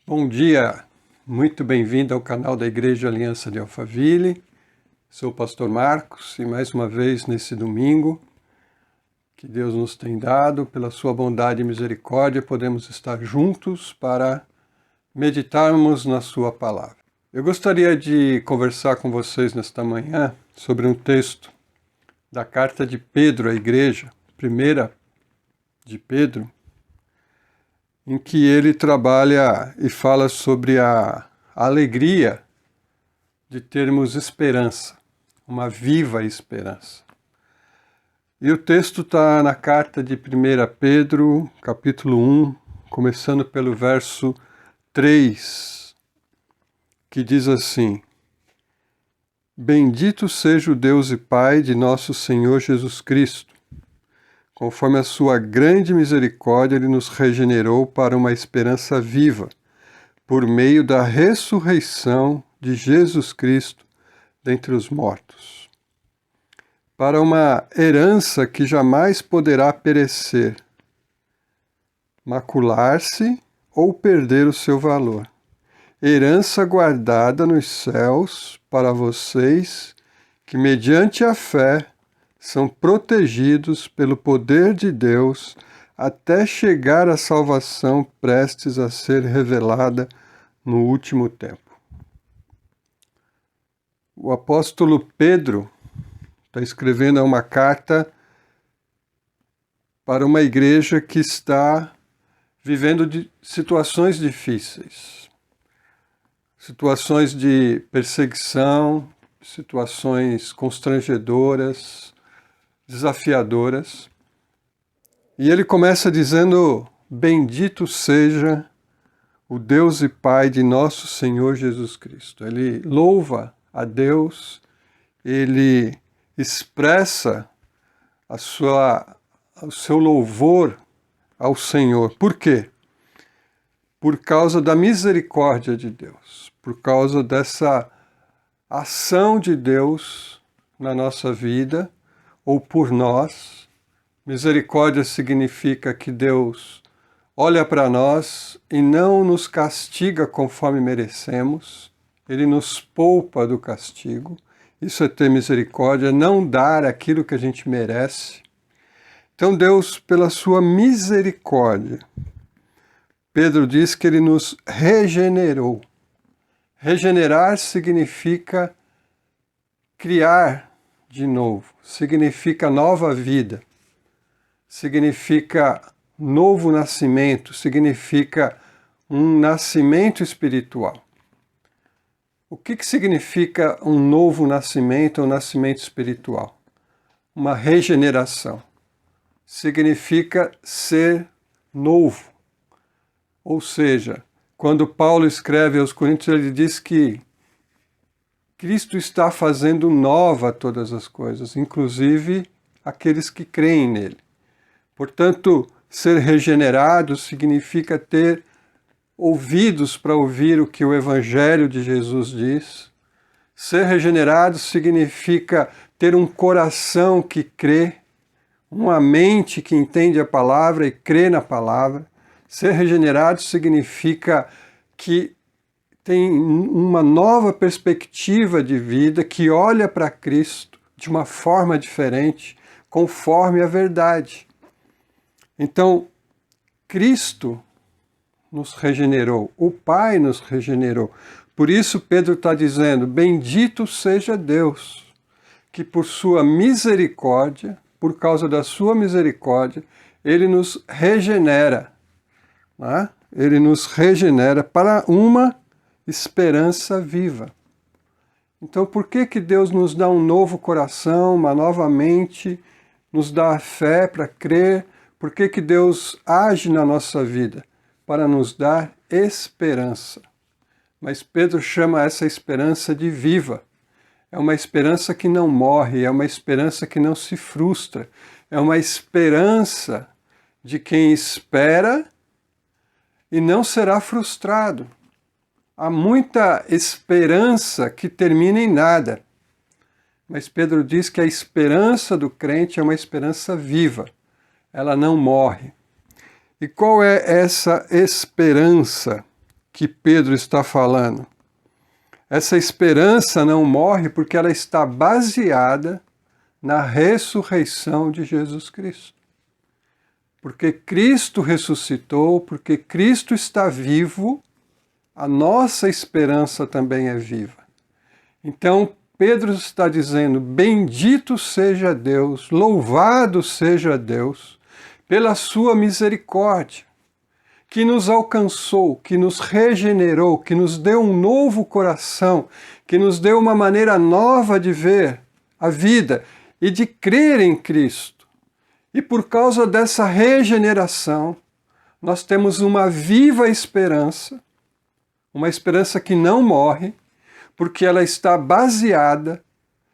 Bom dia, muito bem-vindo ao canal da Igreja Aliança de Alphaville. Sou o pastor Marcos e mais uma vez nesse domingo que Deus nos tem dado, pela sua bondade e misericórdia, podemos estar juntos para meditarmos na sua palavra. Eu gostaria de conversar com vocês nesta manhã sobre um texto da carta de Pedro à igreja, primeira de Pedro, em que ele trabalha e fala sobre a alegria de termos esperança, uma viva esperança. E o texto está na carta de 1 Pedro, capítulo 1, começando pelo verso 3, que diz assim: Bendito seja o Deus e Pai de nosso Senhor Jesus Cristo. Conforme a sua grande misericórdia, Ele nos regenerou para uma esperança viva, por meio da ressurreição de Jesus Cristo dentre os mortos, para uma herança que jamais poderá perecer, macular-se ou perder o seu valor. Herança guardada nos céus para vocês que, mediante a fé, são protegidos pelo poder de Deus até chegar à salvação prestes a ser revelada no último tempo. O apóstolo Pedro está escrevendo uma carta para uma igreja que está vivendo situações difíceis, situações de perseguição, situações constrangedoras, desafiadoras. E ele começa dizendo: Bendito seja o Deus e Pai de nosso Senhor Jesus Cristo. Ele louva a Deus, ele expressa o seu louvor ao Senhor. Por quê? Por causa da misericórdia de Deus, por causa dessa ação de Deus na nossa vida, ou por nós. Misericórdia significa que Deus olha para nós e não nos castiga conforme merecemos, Ele nos poupa do castigo. Isso é ter misericórdia, não dar aquilo que a gente merece. Então Deus, pela sua misericórdia, Pedro diz que Ele nos regenerou. Regenerar significa criar de novo, significa nova vida, significa novo nascimento, significa um nascimento espiritual. O que significa um novo nascimento ou nascimento espiritual? Uma regeneração. Significa ser novo. Ou seja, quando Paulo escreve aos Coríntios, ele diz que Cristo está fazendo nova todas as coisas, inclusive aqueles que creem nele. Portanto, ser regenerado significa ter ouvidos para ouvir o que o Evangelho de Jesus diz. Ser regenerado significa ter um coração que crê, uma mente que entende a palavra e crê na palavra. Ser regenerado significa que tem uma nova perspectiva de vida, que olha para Cristo de uma forma diferente, conforme a verdade. Então, Cristo nos regenerou, o Pai nos regenerou. Por isso Pedro está dizendo: bendito seja Deus, que por sua misericórdia, por causa da sua misericórdia, Ele nos regenera. Né? Ele nos regenera para uma esperança viva. Então por que Deus nos dá um novo coração, uma nova mente, nos dá a fé para crer? Por que Deus age na nossa vida? Para nos dar esperança. Mas Pedro chama essa esperança de viva. É uma esperança que não morre, é uma esperança que não se frustra. É uma esperança de quem espera e não será frustrado. Há muita esperança que termina em nada. Mas Pedro diz que a esperança do crente é uma esperança viva. Ela não morre. E qual é essa esperança que Pedro está falando? Essa esperança não morre porque ela está baseada na ressurreição de Jesus Cristo. Porque Cristo ressuscitou, porque Cristo está vivo, a nossa esperança também é viva. Então, Pedro está dizendo: bendito seja Deus, louvado seja Deus, pela sua misericórdia, que nos alcançou, que nos regenerou, que nos deu um novo coração, que nos deu uma maneira nova de ver a vida e de crer em Cristo. E por causa dessa regeneração, nós temos uma viva esperança, uma esperança que não morre, porque ela está baseada,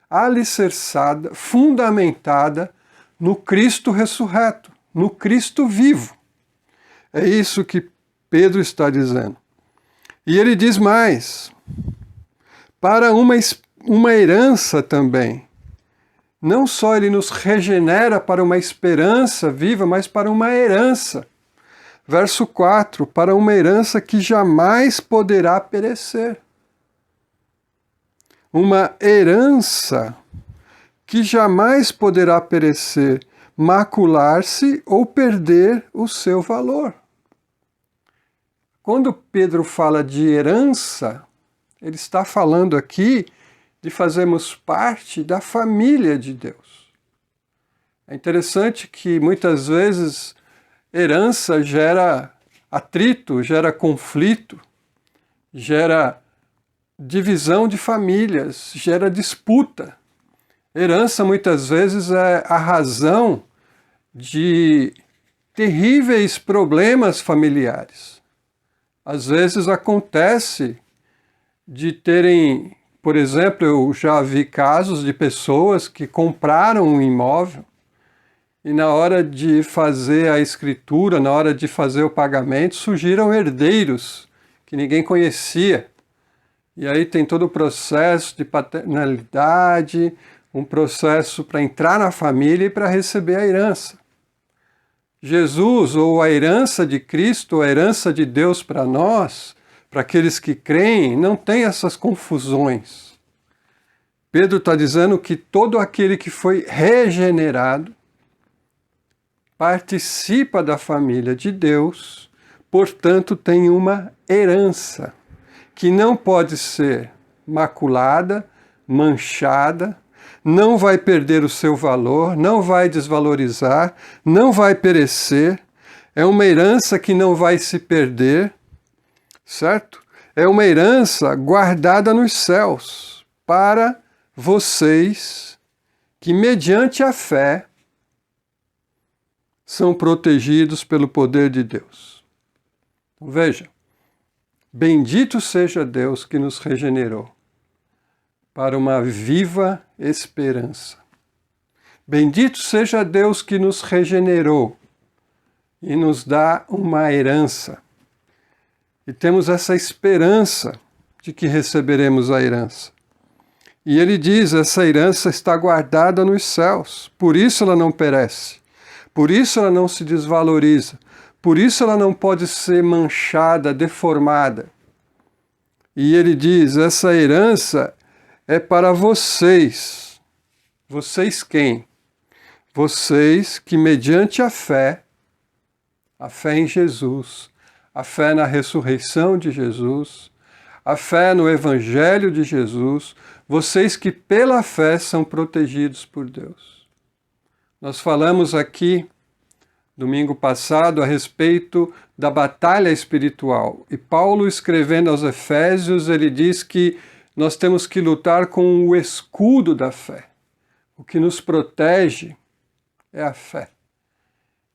alicerçada, fundamentada no Cristo ressurreto, no Cristo vivo. É isso que Pedro está dizendo. E ele diz mais, para uma herança também. Não só ele nos regenera para uma esperança viva, mas para uma herança. Verso 4, para uma herança que jamais poderá perecer. Uma herança que jamais poderá perecer, macular-se ou perder o seu valor. Quando Pedro fala de herança, ele está falando aqui de fazermos parte da família de Deus. É interessante que muitas vezes herança gera atrito, gera conflito, gera divisão de famílias, gera disputa. Herança muitas vezes é a razão de terríveis problemas familiares. Às vezes acontece de terem, por exemplo, eu já vi casos de pessoas que compraram um imóvel e na hora de fazer a escritura, na hora de fazer o pagamento, surgiram herdeiros que ninguém conhecia. E aí tem todo o processo de paternalidade, um processo para entrar na família e para receber a herança. Jesus, ou a herança de Cristo, a herança de Deus para nós, para aqueles que creem, não tem essas confusões. Pedro está dizendo que todo aquele que foi regenerado participa da família de Deus, portanto tem uma herança que não pode ser maculada, manchada, não vai perder o seu valor, não vai desvalorizar, não vai perecer. É uma herança que não vai se perder, certo? É uma herança guardada nos céus para vocês que, mediante a fé, são protegidos pelo poder de Deus. Então, veja, bendito seja Deus que nos regenerou para uma viva esperança. Bendito seja Deus que nos regenerou e nos dá uma herança. E temos essa esperança de que receberemos a herança. E ele diz, essa herança está guardada nos céus, por isso ela não perece, por isso ela não se desvaloriza, por isso ela não pode ser manchada, deformada. E ele diz, essa herança é para vocês. Vocês quem? Vocês que, mediante a fé em Jesus, a fé na ressurreição de Jesus, a fé no Evangelho de Jesus, vocês que pela fé são protegidos por Deus. Nós falamos aqui, domingo passado, a respeito da batalha espiritual. E Paulo, escrevendo aos Efésios, ele diz que nós temos que lutar com o escudo da fé. O que nos protege é a fé.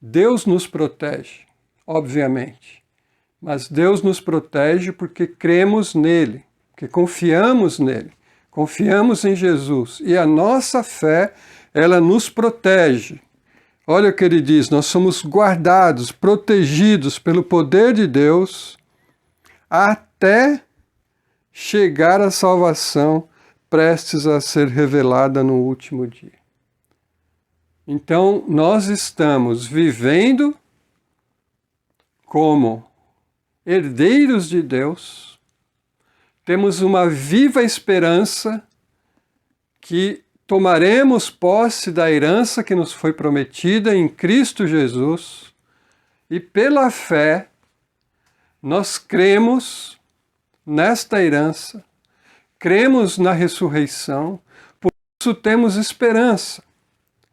Deus nos protege, obviamente. Mas Deus nos protege porque cremos nele, porque confiamos nele, confiamos em Jesus. E a nossa fé, ela nos protege. Olha o que ele diz, nós somos guardados, protegidos pelo poder de Deus até chegar à salvação prestes a ser revelada no último dia. Então, nós estamos vivendo como herdeiros de Deus, temos uma viva esperança que tomaremos posse da herança que nos foi prometida em Cristo Jesus, e pela fé nós cremos nesta herança, cremos na ressurreição, por isso temos esperança.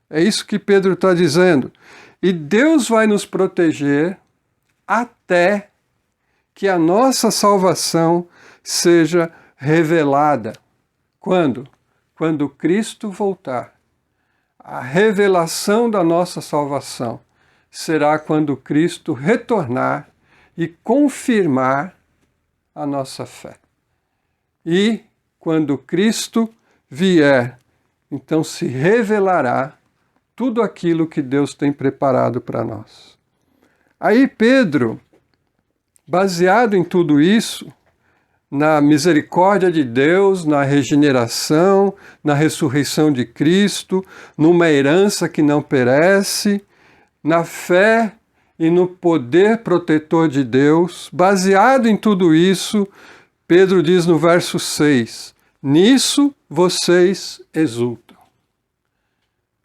É isso que Pedro está dizendo. E Deus vai nos proteger até que a nossa salvação seja revelada. Quando? Quando Cristo voltar. A revelação da nossa salvação será quando Cristo retornar e confirmar a nossa fé. E quando Cristo vier, então se revelará tudo aquilo que Deus tem preparado para nós. Aí Pedro, baseado em tudo isso, na misericórdia de Deus, na regeneração, na ressurreição de Cristo, numa herança que não perece, na fé e no poder protetor de Deus, baseado em tudo isso, Pedro diz no verso 6, nisso vocês exultam.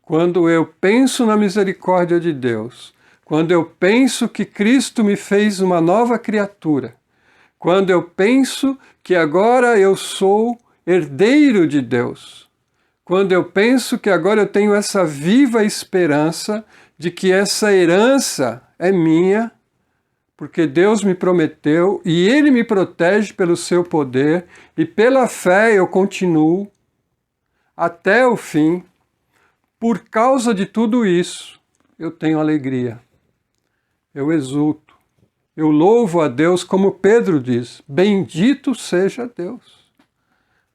Quando eu penso na misericórdia de Deus, quando eu penso que Cristo me fez uma nova criatura, quando eu penso que agora eu sou herdeiro de Deus, quando eu penso que agora eu tenho essa viva esperança de que essa herança é minha, porque Deus me prometeu e Ele me protege pelo seu poder e pela fé eu continuo até o fim. Por causa de tudo isso, eu tenho alegria, eu exulto, eu louvo a Deus, como Pedro diz, bendito seja Deus.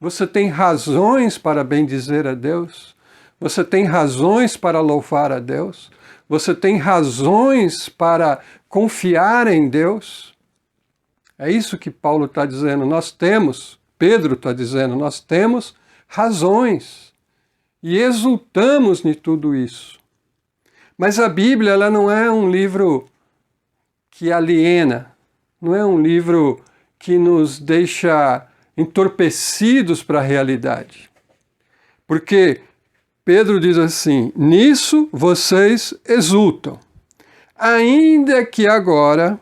Você tem razões para bendizer a Deus, você tem razões para louvar a Deus, você tem razões para confiar em Deus. É isso que Paulo está dizendo, Pedro está dizendo, nós temos razões. E exultamos em tudo isso. Mas a Bíblia ela não é um livro que aliena, não é um livro que nos deixa entorpecidos para a realidade. Porque Pedro diz assim, nisso vocês exultam, ainda que agora,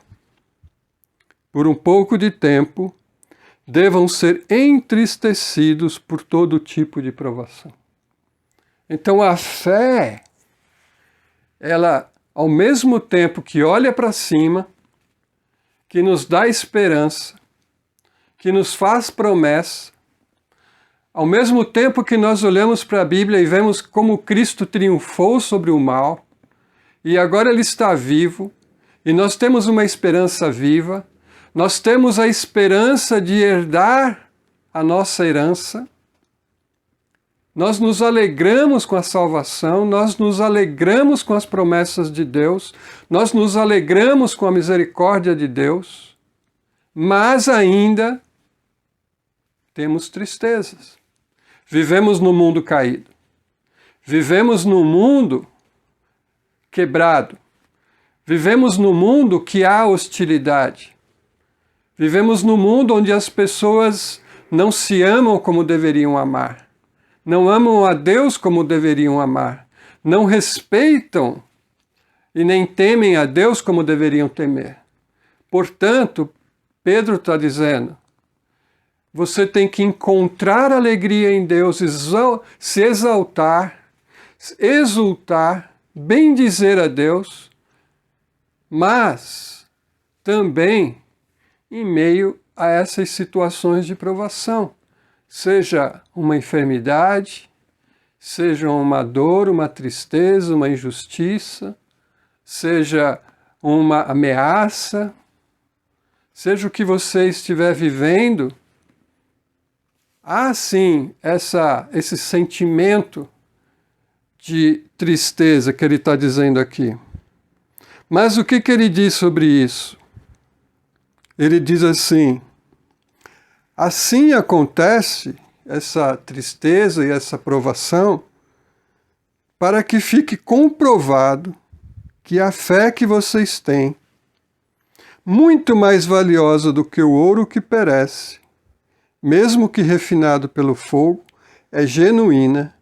por um pouco de tempo, devam ser entristecidos por todo tipo de provação. Então a fé, ela, ao mesmo tempo que olha para cima, que nos dá esperança, que nos faz promessa, ao mesmo tempo que nós olhamos para a Bíblia e vemos como Cristo triunfou sobre o mal, e agora Ele está vivo, e nós temos uma esperança viva, nós temos a esperança de herdar a nossa herança, nós nos alegramos com a salvação, nós nos alegramos com as promessas de Deus, nós nos alegramos com a misericórdia de Deus, mas ainda temos tristezas. Vivemos no mundo caído, vivemos no mundo quebrado, vivemos no mundo que há hostilidade, vivemos no mundo onde as pessoas não se amam como deveriam amar. Não amam a Deus como deveriam amar, não respeitam e nem temem a Deus como deveriam temer. Portanto, Pedro está dizendo, você tem que encontrar alegria em Deus, se exaltar, exultar, bendizer a Deus, mas também em meio a essas situações de provação. Seja uma enfermidade, seja uma dor, uma tristeza, uma injustiça, seja uma ameaça, seja o que você estiver vivendo, há sim esse sentimento de tristeza que ele está dizendo aqui. Mas o que ele diz sobre isso? Ele diz assim, assim acontece, essa tristeza e essa provação para que fique comprovado que a fé que vocês têm, muito mais valiosa do que o ouro que perece, mesmo que refinado pelo fogo, é genuína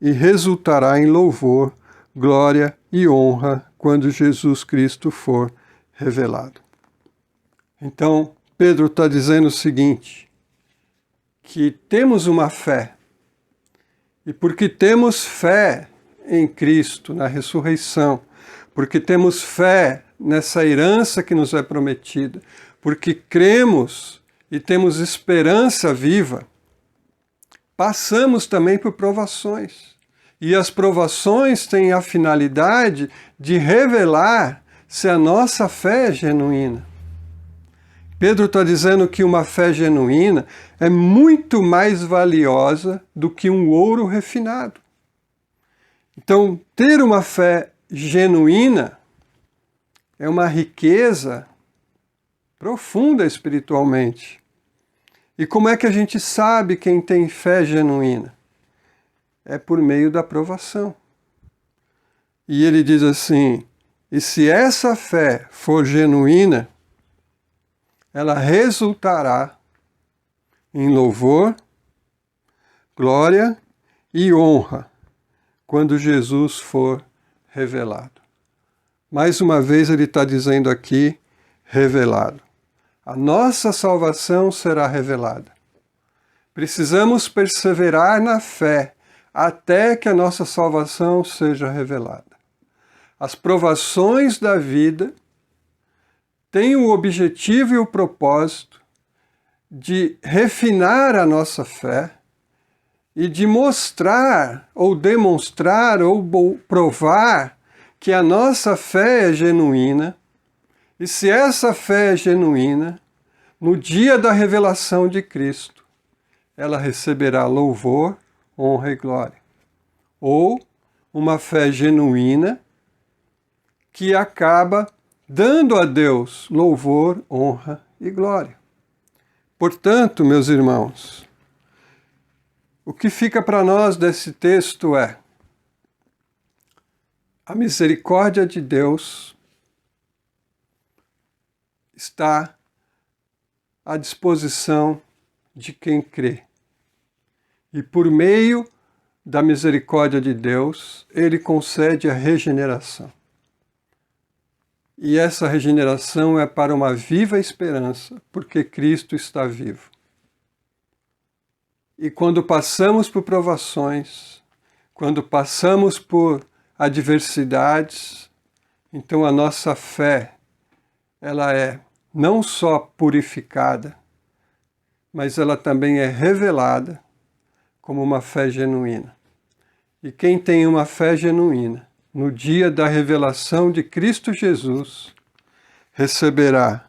e resultará em louvor, glória e honra quando Jesus Cristo for revelado. Então, Pedro está dizendo o seguinte, que temos uma fé, e porque temos fé em Cristo, na ressurreição, porque temos fé nessa herança que nos é prometida, porque cremos e temos esperança viva, passamos também por provações. E as provações têm a finalidade de revelar se a nossa fé é genuína. Pedro está dizendo que uma fé genuína é muito mais valiosa do que um ouro refinado. Então, ter uma fé genuína é uma riqueza profunda espiritualmente. E como é que a gente sabe quem tem fé genuína? É por meio da provação. E ele diz assim, e se essa fé for genuína, ela resultará em louvor, glória e honra quando Jesus for revelado. Mais uma vez ele está dizendo aqui, revelado. A nossa salvação será revelada. Precisamos perseverar na fé até que a nossa salvação seja revelada. As provações da vida têm o objetivo e o propósito de refinar a nossa fé e de mostrar, ou demonstrar, ou provar que a nossa fé é genuína. E se essa fé é genuína, no dia da revelação de Cristo, ela receberá louvor, honra e glória. Ou uma fé genuína que acaba dando a Deus louvor, honra e glória. Portanto, meus irmãos, o que fica para nós desse texto é a misericórdia de Deus está à disposição de quem crê. E por meio da misericórdia de Deus, Ele concede a regeneração. E essa regeneração é para uma viva esperança, porque Cristo está vivo. E quando passamos por provações, quando passamos por adversidades, então a nossa fé, ela é não só purificada, mas ela também é revelada como uma fé genuína. E quem tem uma fé genuína, no dia da revelação de Cristo Jesus, receberá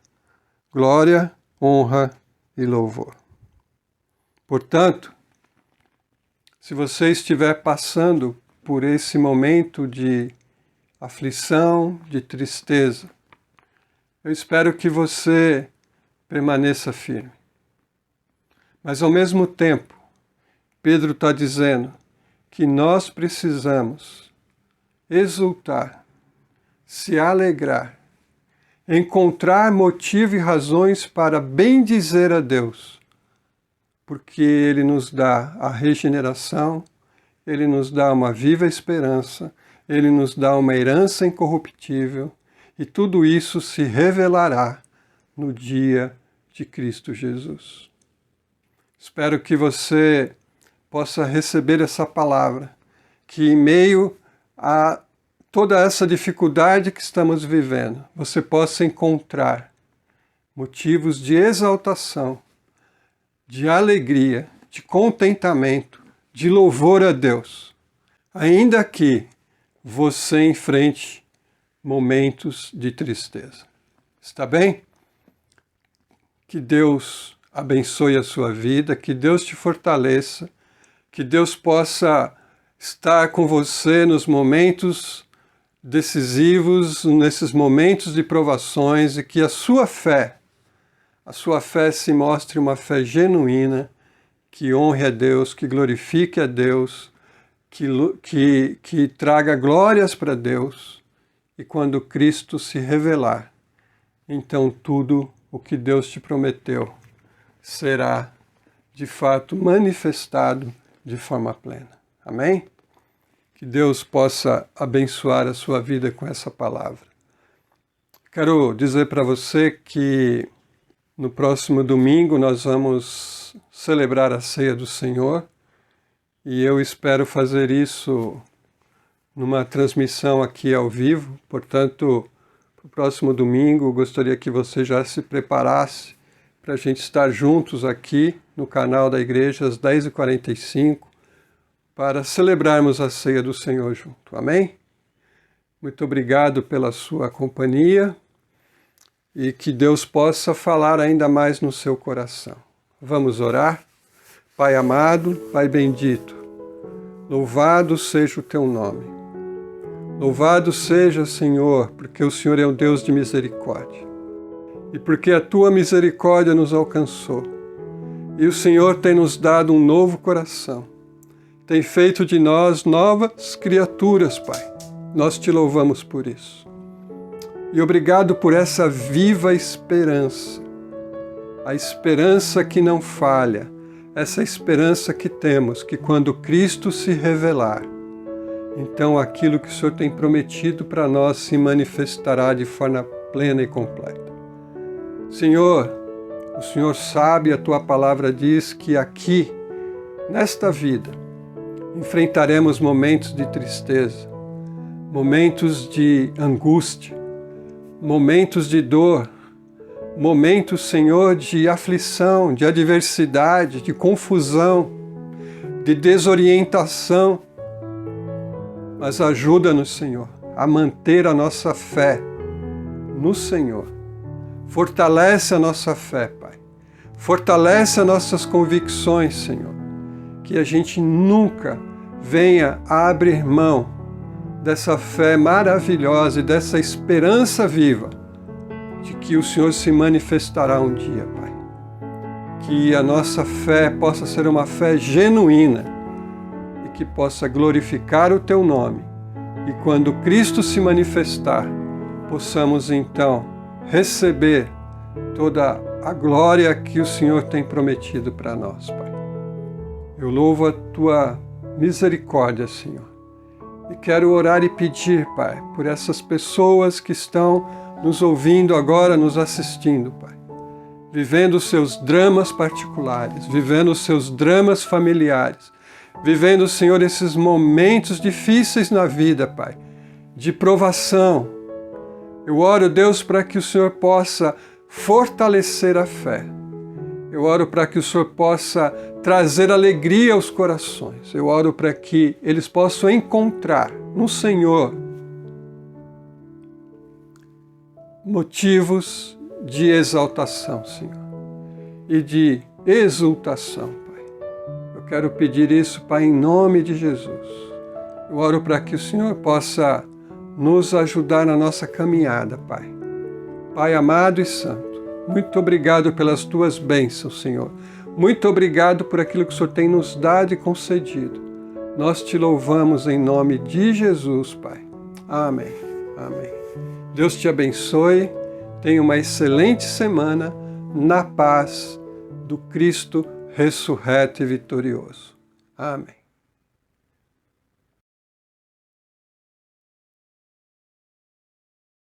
glória, honra e louvor. Portanto, se você estiver passando por esse momento de aflição, de tristeza, eu espero que você permaneça firme. Mas ao mesmo tempo, Pedro está dizendo que nós precisamos exultar, se alegrar, encontrar motivo e razões para bendizer a Deus, porque Ele nos dá a regeneração, Ele nos dá uma viva esperança, Ele nos dá uma herança incorruptível, e tudo isso se revelará no dia de Cristo Jesus. Espero que você possa receber essa palavra, que em meio a toda essa dificuldade que estamos vivendo, você possa encontrar motivos de exaltação, de alegria, de contentamento, de louvor a Deus, ainda que você enfrente momentos de tristeza. Está bem? Que Deus abençoe a sua vida, que Deus te fortaleça, que Deus possa estar com você nos momentos decisivos, nesses momentos de provações, e que a sua fé se mostre uma fé genuína, que honre a Deus, que glorifique a Deus, que traga glórias para Deus. E quando Cristo se revelar, então tudo o que Deus te prometeu será de fato manifestado de forma plena. Amém? Que Deus possa abençoar a sua vida com essa palavra. Quero dizer para você que no próximo domingo nós vamos celebrar a Ceia do Senhor e eu espero fazer isso numa transmissão aqui ao vivo. Portanto, para o próximo domingo, gostaria que você já se preparasse para a gente estar juntos aqui no canal da igreja às 10h45 para celebrarmos a Ceia do Senhor junto. Amém? Muito obrigado pela sua companhia e que Deus possa falar ainda mais no seu coração. Vamos orar? Pai amado, Pai bendito, louvado seja o teu nome. Louvado seja, Senhor, porque o Senhor é um Deus de misericórdia. E porque a tua misericórdia nos alcançou. E o Senhor tem nos dado um novo coração. Tem feito de nós novas criaturas, Pai. Nós te louvamos por isso. E obrigado por essa viva esperança. A esperança que não falha. Essa esperança que temos, que quando Cristo se revelar, então aquilo que o Senhor tem prometido para nós se manifestará de forma plena e completa. Senhor, o Senhor sabe, a tua palavra diz que aqui, nesta vida, enfrentaremos momentos de tristeza, momentos de angústia, momentos de dor, momentos, Senhor, de aflição, de adversidade, de confusão, de desorientação. Mas ajuda-nos, Senhor, a manter a nossa fé no Senhor. Fortalece a nossa fé, Pai. Fortalece as nossas convicções, Senhor. Que a gente nunca venha a abrir mão dessa fé maravilhosa e dessa esperança viva de que o Senhor se manifestará um dia, Pai. Que a nossa fé possa ser uma fé genuína e que possa glorificar o Teu nome. E quando Cristo se manifestar, possamos então receber toda a glória que o Senhor tem prometido para nós, Pai. Eu louvo a Tua misericórdia, Senhor. E quero orar e pedir, Pai, por essas pessoas que estão nos ouvindo agora, nos assistindo, Pai. Vivendo os seus dramas particulares, vivendo os seus dramas familiares, vivendo, Senhor, esses momentos difíceis na vida, Pai, de provação. Eu oro, Deus, para que o Senhor possa fortalecer a fé. Eu oro para que o Senhor possa trazer alegria aos corações. Eu oro para que eles possam encontrar no Senhor motivos de exaltação, Senhor, e de exultação, Pai. Eu quero pedir isso, Pai, em nome de Jesus. Eu oro para que o Senhor possa nos ajudar na nossa caminhada, Pai. Pai amado e santo, muito obrigado pelas Tuas bênçãos, Senhor. Muito obrigado por aquilo que o Senhor tem nos dado e concedido. Nós Te louvamos em nome de Jesus, Pai. Amém. Amém. Deus te abençoe. Tenha uma excelente semana na paz do Cristo ressurreto e vitorioso. Amém.